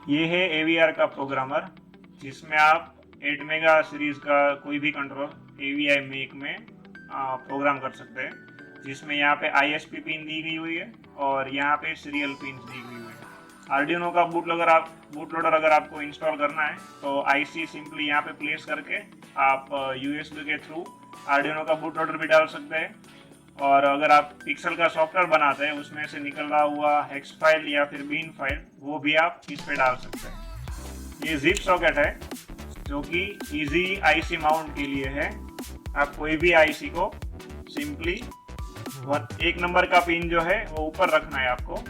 ये है AVR का प्रोग्रामर, जिसमें आप 8 मेगा सीरीज का कोई भी कंट्रोल AVI मेक में प्रोग्राम कर सकते हैं, जिसमें यहाँ पे ISP पिन दी गई हुई है और यहाँ पे सीरियल पिन दी गई हुई है। आर्डिनो का बूट लोडर अगर आपको इंस्टॉल करना है तो आईसी सिंपली यहाँ पे प्लेस करके आप USB के थ्रू आर्डिनो का बूट लोडर भी डाल सकते हैं। और अगर आप पिक्सल का सॉफ्टवेयर बनाते हैं उसमें से निकल रहा हुआ हेक्स फाइल या फिर बीन फाइल, वो भी आप इस पे डाल सकते हैं। ये जिप सॉकेट है जो कि इजी आईसी माउंट के लिए है। आप कोई भी आईसी को सिंपली 1 नंबर का पिन जो है वो ऊपर रखना है आपको,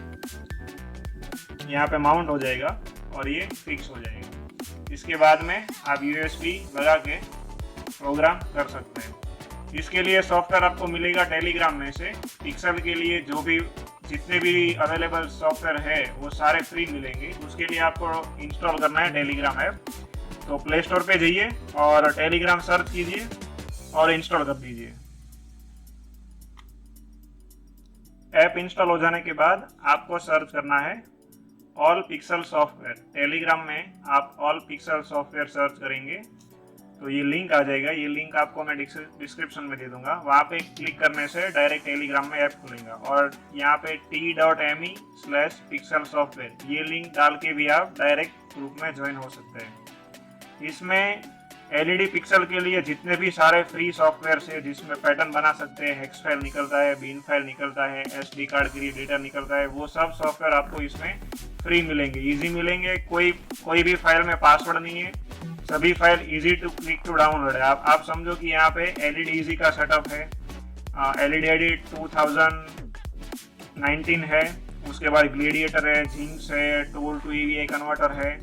यहाँ पे माउंट हो जाएगा और ये फिक्स हो जाएगा। इसके बाद में आप USB लगा के प्रोग्राम कर सकते हैं। इसके लिए सॉफ्टवेयर आपको मिलेगा टेलीग्राम में से। पिक्सल के लिए जितने भी अवेलेबल सॉफ्टवेयर है वो सारे फ्री मिलेंगे। उसके लिए आपको इंस्टॉल करना है टेलीग्राम ऐप। तो प्ले स्टोर पे जाइए और टेलीग्राम सर्च कीजिए और इंस्टॉल कर दीजिए। ऐप इंस्टॉल हो जाने के बाद आपको सर्च करना है ऑल पिक्सल सॉफ्टवेयर। टेलीग्राम में आप ऑल पिक्सल सॉफ्टवेयर सर्च करेंगे तो ये लिंक आ जाएगा। ये लिंक आपको मैं डिस्क्रिप्शन में दे दूंगा। वहाँ पे क्लिक करने से डायरेक्ट टेलीग्राम में ऐप खुलेगा और यहाँ पे t.me/pixel सॉफ्टवेयर ये लिंक डाल के भी आप डायरेक्ट ग्रुप में ज्वाइन हो सकते हैं। इसमें LED पिक्सल के लिए जितने भी सारे फ्री सॉफ्टवेयर है जिसमें पैटर्न बना सकते हैं, हेक्स फाइल निकलता है, बीन फाइल निकलता है, SD कार्ड की रीडर निकलता है, वो सब सॉफ्टवेयर आपको इसमें फ्री मिलेंगे, इजी मिलेंगे। कोई भी फाइल में पासवर्ड नहीं है, सभी file easy to click to download है। आप समझो कि यहाँ पे LED इजी का सेटअप है, LED एडिट 2019 है, उसके बाद ग्लेडिएटर है, जिंक्स है, टूल टू EVI कन्वर्टर है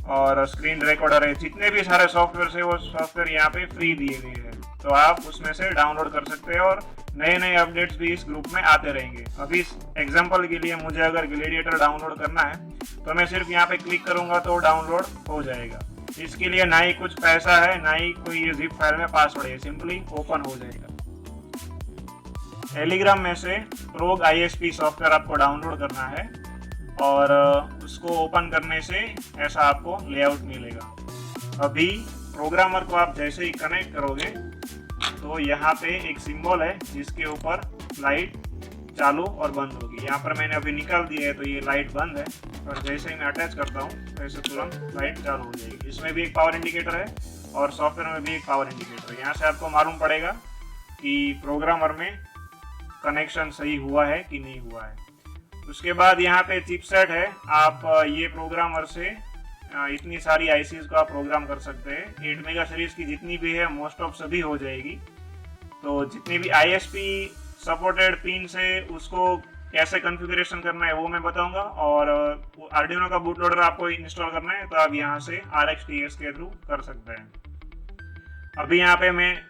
और स्क्रीन रिकॉर्डर है। जितने भी सारे सॉफ्टवेयर है वो सॉफ्टवेयर यहाँ पे फ्री दिए गए हैं, तो आप उसमें से डाउनलोड कर सकते हैं और नए नए अपडेट्स भी इस ग्रुप में आते रहेंगे। अभी एग्जांपल के लिए मुझे अगर ग्लेडिएटर डाउनलोड करना है तो मैं सिर्फ यहाँ पे क्लिक करूंगा तो डाउनलोड हो जाएगा। इसके लिए ना ही कुछ पैसा है, ना ही कोई ये जिप फाइल में पासवर्ड है, सिंपली ओपन हो जाएगा। टेलीग्राम में से रोग ISP सॉफ्टवेयर आपको डाउनलोड करना है और उसको ओपन करने से ऐसा आपको लेआउट मिलेगा। अभी प्रोग्रामर को आप जैसे ही कनेक्ट करोगे तो यहाँ पे एक सिंबल है जिसके ऊपर लाइट चालू और बंद होगी। यहाँ पर मैंने अभी निकाल दिया है तो ये लाइट बंद है और जैसे ही मैं अटैच करता हूँ वैसे तुरंत लाइट चालू हो जाएगी। इसमें भी एक पावर इंडिकेटर है और सॉफ्टवेयर में भी एक पावर इंडिकेटर है। यहाँ से आपको मालूम पड़ेगा कि प्रोग्रामर में कनेक्शन सही हुआ है कि नहीं हुआ है। उसके बाद यहाँ पे चिपसेट है। आप ये प्रोग्रामर से इतनी सारी आईसीज को आप प्रोग्राम कर सकते हैं। 8 मेगा सीरीज की जितनी भी है मोस्ट ऑफ सभी हो जाएगी। तो जितनी भी ISP सपोर्टेड पिन से उसको कैसे कॉन्फ़िगरेशन करना है वो मैं बताऊंगा। और आर्डिनो का बूट लोडर आपको इंस्टॉल करना है तो आप यहाँ से RxTS के थ्रू कर सकते हैं। अभी यहाँ पे मैं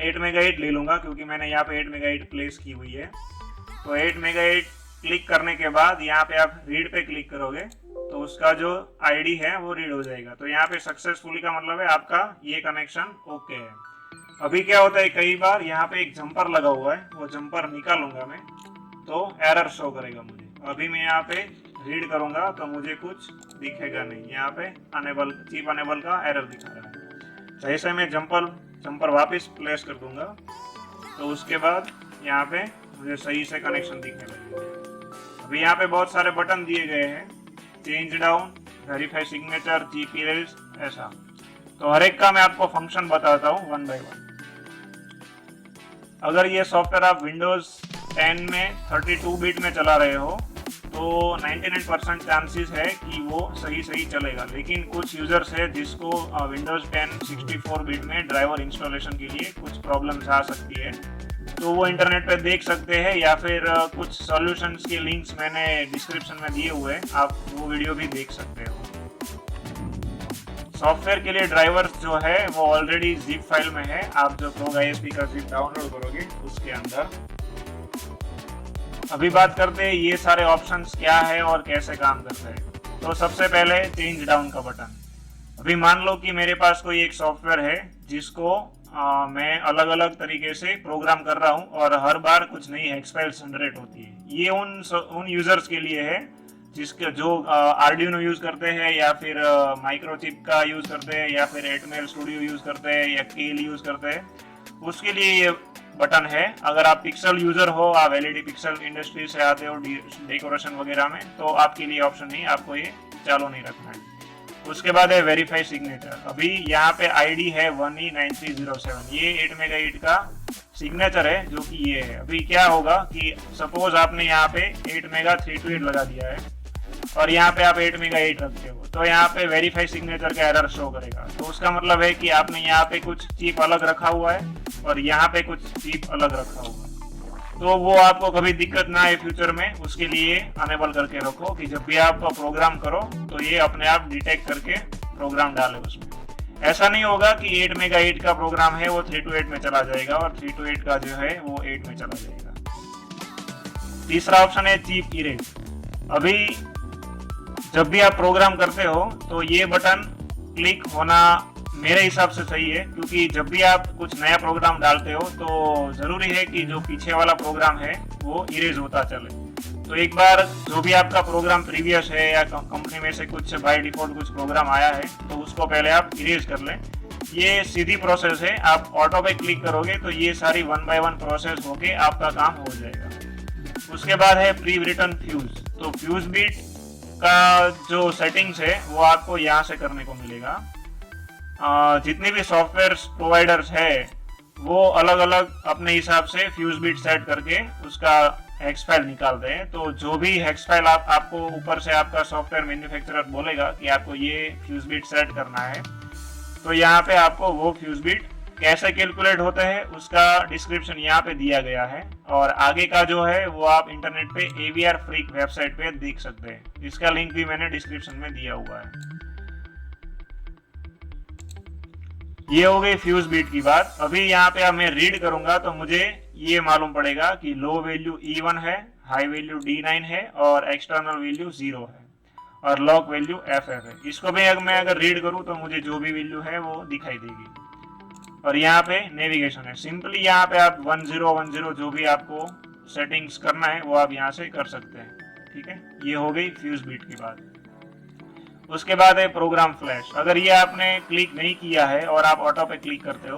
8 मेगाबाइट ले लूँगा क्योंकि मैंने यहाँ पे 8 मेगाबाइट प्लेस की हुई है। तो 8 मेगाबाइट क्लिक करने के बाद यहाँ पे आप रीड पे क्लिक करोगे तो उसका जो ID है वो रीड हो जाएगा। तो यहाँ पे सक्सेसफुली का मतलब है आपका ये कनेक्शन ओके है। अभी क्या होता है, कई बार यहाँ पे एक जंपर लगा हुआ है, वो जंपर निकालूंगा मैं तो एरर शो करेगा मुझे। अभी मैं यहाँ पे रीड करूंगा तो मुझे कुछ दिखेगा नहीं, यहाँ पे चिप अनेबल का एरर दिखा रहा है। जैसे मैं जंपर वापस प्लेस कर दूंगा तो उसके बाद यहाँ पे मुझे सही से कनेक्शन दिखने लगेगा। अभी यहाँ पे बहुत सारे बटन दिए गए हैं, change down, verify signature, GP rails, ऐसा। तो हर एक का मैं आपको फंक्शन बताता हूँ 1 बाय 1। अगर ये सॉफ्टवेयर आप विंडोज 10 में 32 बिट में चला रहे हो तो 99% चांसेस है कि वो सही चलेगा। लेकिन कुछ यूजर्स है जिसको विंडोज 10 64 बिट में ड्राइवर इंस्टॉलेशन के लिए कुछ प्रॉब्लम्स आ सकती है, तो वो इंटरनेट पे देख सकते हैं या फिर कुछ सॉल्यूशंस के लिंक्स मैंने डिस्क्रिप्शन में दिए हुए हैं, आप वो वीडियो भी देख सकते हो। सॉफ्टवेयर के लिए ड्राइवर्स जो है वो ऑलरेडी जिप फाइल में है। आप जो रोग ISP का जिप डाउनलोड करोगे उसके अंदर। अभी बात करते हैं ये सारे ऑप्शंस क्या है और कैसे काम करते हैं। तो सबसे पहले चेंज डाउन का बटन। अभी मान लो कि मेरे पास कोई एक सॉफ्टवेयर है जिसको मैं अलग अलग तरीके से प्रोग्राम कर रहा हूँ और हर बार कुछ नई हेक्स फाइल्स जनरेट होती है। ये उन यूजर्स के लिए है जिसके जो आर्डिनो यूज करते हैं या फिर माइक्रोचिप का यूज करते हैं या फिर एटमेल स्टूडियो यूज करते हैं या केल यूज करते हैं, उसके लिए ये बटन है। अगर आप पिक्सल यूजर हो, आप एलईडी पिक्सल इंडस्ट्री से आते हो डेकोरेशन वगैरह में, तो आपके लिए ऑप्शन नहीं, आपको ये चालू नहीं रखना है। उसके बाद है वेरीफाई सिग्नेचर। अभी यहाँ पे आईडी है 1E9307, ये 8 मेगा का सिग्नेचर है जो कि ये है। अभी क्या होगा कि सपोज आपने यहाँ पे 8 मेगा 328 लगा दिया है और यहाँ पे आप 8 मेगा 8 रखते हो, तो यहाँ पे वेरीफाई सिग्नेचर का एरर शो करेगा। तो उसका मतलब है कि आपने यहाँ पे कुछ चिप अलग रखा हुआ है और यहाँ पे कुछ चिप अलग रखा हुआ है, तो वो आपको कभी दिक्कत ना आए फ्यूचर में, उसके लिए अनेबल करके रखो कि जब भी आप प्रोग्राम करो तो ये अपने आप डिटेक्ट करके प्रोग्राम डाले उसमें। ऐसा नहीं होगा कि 8 मेगा 8 का प्रोग्राम है वो 328 में चला जाएगा और 328 का जो है वो 8 में चला जाएगा। तीसरा ऑप्शन है चिप इरेज। अभी जब भी आप प्रोग्राम करते हो तो ये बटन क्लिक होना मेरे हिसाब से सही है, क्योंकि जब भी आप कुछ नया प्रोग्राम डालते हो तो जरूरी है कि जो पीछे वाला प्रोग्राम है वो इरेज होता चले। तो एक बार जो भी आपका प्रोग्राम प्रीवियस है या कंपनी में से कुछ बाय डिफॉल्ट कुछ प्रोग्राम आया है तो उसको पहले आप इरेज कर लें। ये सीधी प्रोसेस है, आप ऑटो पे क्लिक करोगे तो ये सारी 1 बाय 1 प्रोसेस होके आपका काम हो जाएगा। उसके बाद है प्री रिटर्न फ्यूज। तो फ्यूज बीट का जो सेटिंग्स है वो आपको यहाँ से करने को मिलेगा। जितने भी सॉफ्टवेयर प्रोवाइडर्स है वो अलग अलग अपने हिसाब से फ्यूज बीट सेट करके उसका हेक्स फाइल निकालते हैं। तो जो भी हेक्स फाइल आपको ऊपर से आपका सॉफ्टवेयर मैन्युफैक्चरर बोलेगा कि आपको ये फ्यूज बीट सेट करना है, तो यहाँ पे आपको वो फ्यूज बीट कैसे कैलकुलेट होते हैं उसका डिस्क्रिप्शन यहाँ पे दिया गया है, और आगे का जो है वो आप इंटरनेट पे AVR फ्रीक वेबसाइट पे देख सकते हैं। इसका लिंक भी मैंने डिस्क्रिप्शन में दिया हुआ है। ये हो गई फ्यूज बीट की बात। अभी यहाँ पे अब मैं रीड करूंगा तो मुझे ये मालूम पड़ेगा कि लो वैल्यू E1 है, हाई वैल्यू D9 है और एक्सटर्नल वैल्यू 0 है और लॉक वैल्यू FF है। इसको भी अगर मैं रीड करूं तो मुझे जो भी वैल्यू है वो दिखाई देगी। और यहाँ पे नेविगेशन है, सिंपली यहाँ पे आप 1010 जो भी आपको सेटिंग्स करना है वो आप यहाँ से कर सकते हैं। ठीक है, ये हो गई फ्यूज बीट की बात। उसके बाद है प्रोग्राम फ्लैश। अगर ये आपने क्लिक नहीं किया है और आप ऑटो पे क्लिक करते हो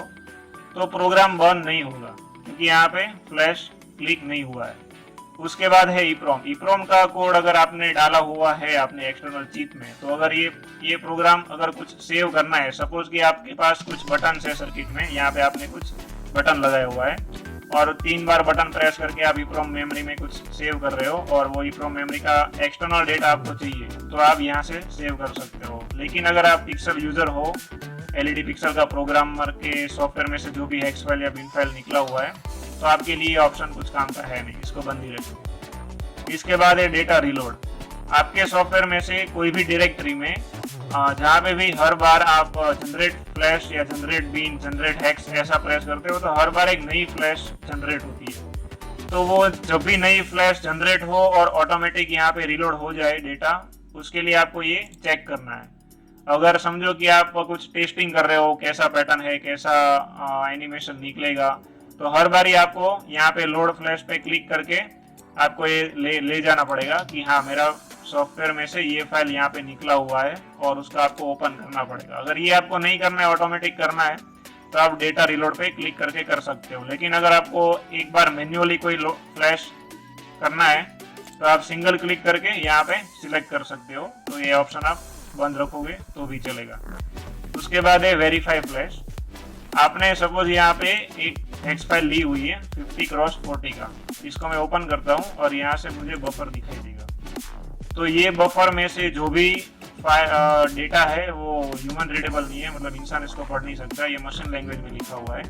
तो प्रोग्राम बंद नहीं होगा, क्योंकि यहाँ पे फ्लैश क्लिक नहीं हुआ है। उसके बाद है EEPROM। EEPROM का कोड अगर आपने डाला हुआ है अपने एक्सटर्नल चिप में, तो अगर ये प्रोग्राम अगर कुछ सेव करना है, सपोज कि आपके पास कुछ बटन है सर्किट में, यहाँ पे आपने कुछ बटन लगाया हुआ है और 3 बार बटन प्रेस करके आप EEPROM मेमोरी में कुछ सेव कर रहे हो और वो EEPROM मेमोरी का एक्सटर्नल डेटा आपको चाहिए, तो आप यहाँ से सेव कर सकते हो। लेकिन अगर आप पिक्सल यूजर हो, एलईडी पिक्सल का प्रोग्रामर के सॉफ्टवेयर में से जो भी हेक्स फाइल या बिन फाइल निकला हुआ है, तो आपके लिए ऑप्शन कुछ काम का है नहीं, इसको बंद ही रखो। इसके बाद है डेटा रिलोड। आपके सॉफ्टवेयर में से कोई भी डायरेक्टरी में जहाँ पे भी हर बार आप जनरेट फ्लैश या जनरेट बीन, जनरेट हेक्स ऐसा प्रेस करते हो तो हर बार एक नई फ्लैश जनरेट होती है। तो वो जब भी नई फ्लैश जनरेट हो और ऑटोमेटिक यहाँ पे रिलोड हो जाए डेटा, उसके लिए आपको ये चेक करना है। अगर समझो कि आप कुछ टेस्टिंग कर रहे हो, कैसा पैटर्न है, कैसा एनिमेशन निकलेगा, तो हर बार आपको यहाँ पे लोड फ्लैश पे क्लिक करके आपको ये ले जाना पड़ेगा कि हाँ मेरा सॉफ्टवेयर में से ये फाइल यहाँ पे निकला हुआ है और उसका आपको ओपन करना पड़ेगा। अगर ये आपको नहीं करना है, ऑटोमेटिक करना है, तो आप डेटा रिलोड पे क्लिक करके कर सकते हो। लेकिन अगर आपको एक बार मैन्युअली कोई फ्लैश करना है तो आप सिंगल क्लिक करके यहाँ पे सिलेक्ट कर सकते हो, तो ये ऑप्शन आप बंद रखोगे तो भी चलेगा। उसके बाद है वेरीफाई फ्लैश। आपने सपोज यहाँ पे एक हेक्स फाइल ली हुई है 50x40 का, इसको मैं ओपन करता हूँ और यहाँ से मुझे बफर दिखाई देगा। तो ये बफर में से जो भी डेटा है वो ह्यूमन रीडेबल नहीं है, मतलब इंसान इसको पढ़ नहीं सकता, ये मशीन लैंग्वेज में लिखा हुआ है।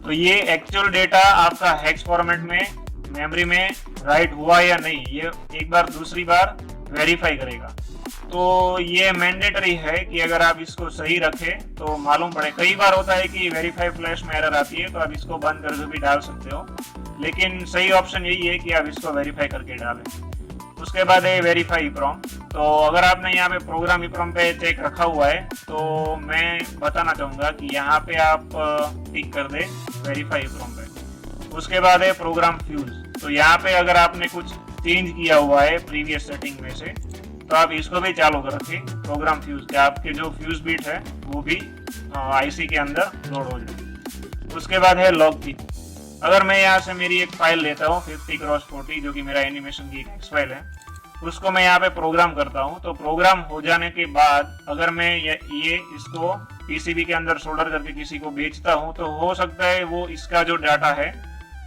तो ये एक्चुअल डेटा आपका हेक्स फॉर्मेट में मेमोरी में राइट हुआ या नहीं, ये एक बार दूसरी बार वेरीफाई करेगा। तो ये मैंडेटरी है कि अगर आप इसको सही रखें तो मालूम पड़े। कई बार होता है कि वेरीफाई फ्लैश में एरर आती है तो आप इसको बंद करके भी डाल सकते हो, लेकिन सही ऑप्शन यही है कि आप इसको वेरीफाई करके डालें। उसके बाद है वेरीफाई EEPROM। तो अगर आपने यहाँ पे प्रोग्राम EEPROM पे चेक रखा हुआ है तो मैं बताना चाहूँगा कि यहाँ पे आप टिक कर दें वेरीफाई EEPROM पे। उसके बाद है प्रोग्राम फ्यूज। तो यहाँ पे अगर आपने कुछ चेंज किया हुआ है प्रीवियस सेटिंग में से, तो आप इसको भी चालू कर रखें प्रोग्राम फ्यूज के, आपके जो फ्यूज बिट है वो भी आईसी के अंदर लोड हो जाए। उसके बाद है लॉग की। अगर मैं यहाँ से मेरी एक फाइल लेता हूँ 50x40 जो कि मेरा एनिमेशन की एक एक्स फाइल है, उसको मैं यहाँ पे प्रोग्राम करता हूँ। तो प्रोग्राम हो जाने के बाद अगर मैं ये इसको पीसीबी के अंदर सोल्डर करके किसी को बेचता हूँ, तो हो सकता है वो इसका जो डाटा है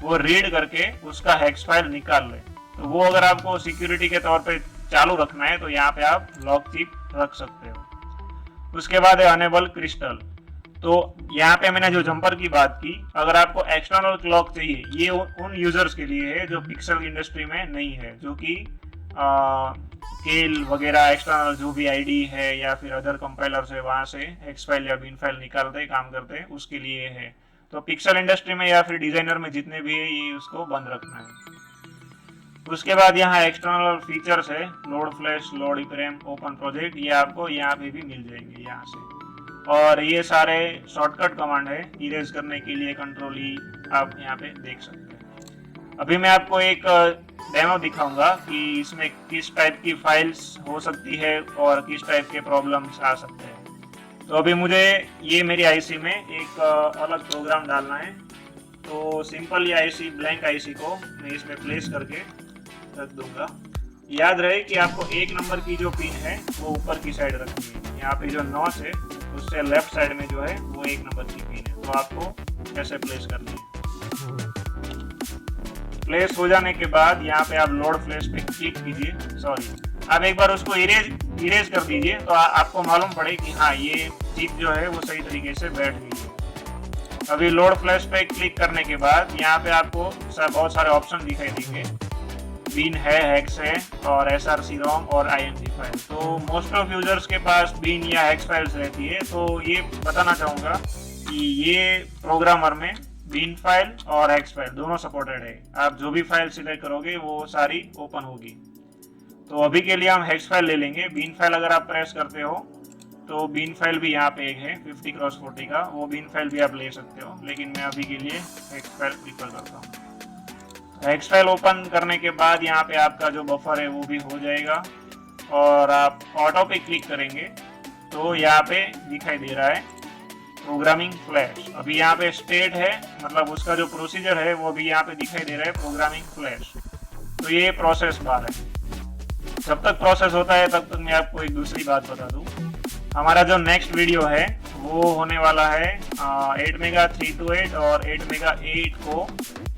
वो रीड करके उसका हेक्स फाइल निकाल ले। तो वो अगर आपको सिक्योरिटी के तौर पे चालू रखना है तो यहाँ पे आप लॉक चिप रख सकते हो। उसके बाद है अनेबल क्रिस्टल। तो यहाँ पे मैंने जो जंपर की बात की, अगर आपको एक्सटर्नल क्लॉक चाहिए, ये उन यूजर्स के लिए है जो पिक्सल इंडस्ट्री में नहीं है, जो कि केल वगैरह एक्सटर्नल जो भी आईडी है या फिर अदर कंपाइलर है वहां से हेक्स फाइल या बिन फाइल निकालते काम करते हैं, उसके लिए है। तो पिक्सल इंडस्ट्री में या फिर डिजाइनर में जितने भी है ये उसको बंद रखना है। उसके बाद यहाँ एक्सटर्नल फीचर्स है, load flash, load EPROM, open project, ये आपको यहाँ पे भी मिल जाएंगे यहाँ से। और ये सारे शॉर्टकट कमांड है इरेज करने के लिए, कंट्रोल ई आप यहाँ पे देख सकते हैं। अभी मैं आपको एक डेमो दिखाऊंगा कि इसमें किस टाइप की फाइल्स हो सकती है और किस टाइप के प्रॉब्लम्स आ सकते हैं। तो अभी मुझे ये मेरी आईसी में एक अलग प्रोग्राम डालना है। तो सिंपल ये आईसी, ब्लैंक आईसी को मैं इसमें प्लेस करके रख दूंगा। याद रहे कि आपको 1 नंबर की जो पिन है वो ऊपर की साइड रखनी है। यहाँ पे जो नॉच है उससे लेफ्ट साइड में जो है वो 1 नंबर की पिन है, तो आपको ऐसे प्लेस करनी है। प्लेस हो जाने के बाद यहाँ पे आप लोड फ्लैश पे क्लिक कीजिए, सॉरी आप एक बार उसको इरेज कर दीजिए, तो आपको मालूम पड़े कि हाँ ये चिप जो है वो सही तरीके से बैठ गई है। अभी लोड फ्लैश पे क्लिक करने के बाद यहाँ पे आपको बहुत सारे ऑप्शन दिखाई देंगे, बिन है, हेक्स है और SRC रोम और ING फाइल। तो मोस्ट ऑफ यूजर्स के पास बिन या हेक्स फाइल्स रहती है। तो ये बताना चाहूँगा कि ये प्रोग्रामर में बिन फाइल और हेक्स फाइल दोनों सपोर्टेड है। आप जो भी फाइल सिलेक्ट करोगे वो सारी ओपन होगी। तो अभी के लिए हम हेक्स फाइल ले लेंगे। बिन फाइल अगर आप प्रेस करते हो तो बिन फाइल भी यहाँ पे एक है 50x40 का, वो बिन फाइल भी आप ले सकते हो, लेकिन मैं अभी के लिए हेक्स फाइल प्रीफर करता हूँ। हेक्स फाइल ओपन करने के बाद यहाँ पे आपका जो बफर है वो भी हो जाएगा और आप ऑटो पे क्लिक करेंगे तो यहाँ पे दिखाई दे रहा है प्रोग्रामिंग फ्लैश। अभी यहाँ पे स्टेट है, मतलब उसका जो प्रोसीजर है वो भी यहाँ पे दिखाई दे रहा है प्रोग्रामिंग फ्लैश। तो ये प्रोसेस बार है। जब तक प्रोसेस होता है तब तक मैं आपको एक दूसरी बात बता दूं, हमारा जो नेक्स्ट वीडियो है वो होने वाला है 8 मेगा 328 और 8 मेगा 8 को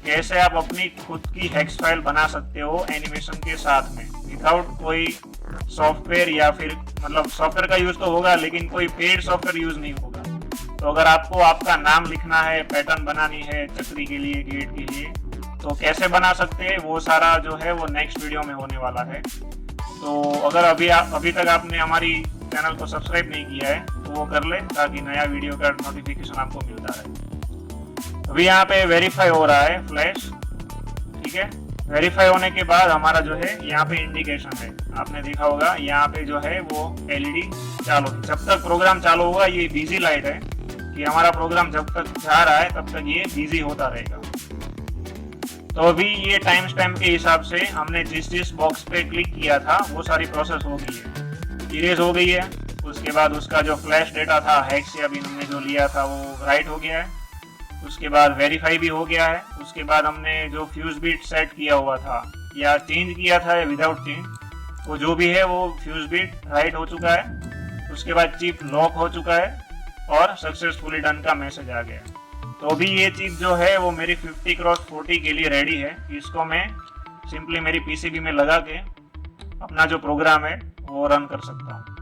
कैसे आप अपनी खुद की हेक्स फाइल बना सकते हो एनिमेशन के साथ में, विदाउट कोई सॉफ्टवेयर, या फिर मतलब सॉफ्टवेयर का यूज तो होगा लेकिन कोई पेड सॉफ्टवेयर यूज नहीं होगा। तो अगर आपको आपका नाम लिखना है, पैटर्न बनानी है चक्री के लिए, गेट के लिए, तो कैसे बना सकते हैं वो सारा जो है वो नेक्स्ट वीडियो में होने वाला है। तो अगर अभी तक आपने हमारी चैनल को सब्सक्राइब नहीं किया है तो वो कर ले, ताकि नया वीडियो का नोटिफिकेशन आपको मिलता रहे। अभी यहाँ पे वेरीफाई हो रहा है फ्लैश, ठीक है। वेरीफाई होने के बाद हमारा जो है यहाँ पे इंडिकेशन है, आपने देखा होगा यहाँ पे जो है वो एलईडी चालू है। जब तक प्रोग्राम चालू होगा ये बिजी लाइट है कि हमारा प्रोग्राम जब तक जा रहा है तब तक ये बिजी होता रहेगा। तो अभी ये टाइम स्टैम्प के हिसाब से हमने जिस बॉक्स पे क्लिक किया था वो सारी प्रोसेस हो गई है, इरेज हो गई है। उसके बाद उसका जो फ्लैश डेटा था हेक्स या बिन हमने जो लिया था वो राइट हो गया है। उसके बाद वेरीफाई भी हो गया है। उसके बाद हमने जो फ्यूज बिट सेट किया हुआ था या चेंज किया था या विदाउट चेंज, वो जो भी है वो फ्यूज बिट राइट हो चुका है। उसके बाद चिप लॉक हो चुका है और सक्सेसफुली डन का मैसेज आ गया। तो अभी ये चिप जो है वो मेरी 50x40 के लिए रेडी है। इसको मैं सिंपली मेरी पीसीबी में लगा के अपना जो प्रोग्राम है वो रन कर सकता हूँ।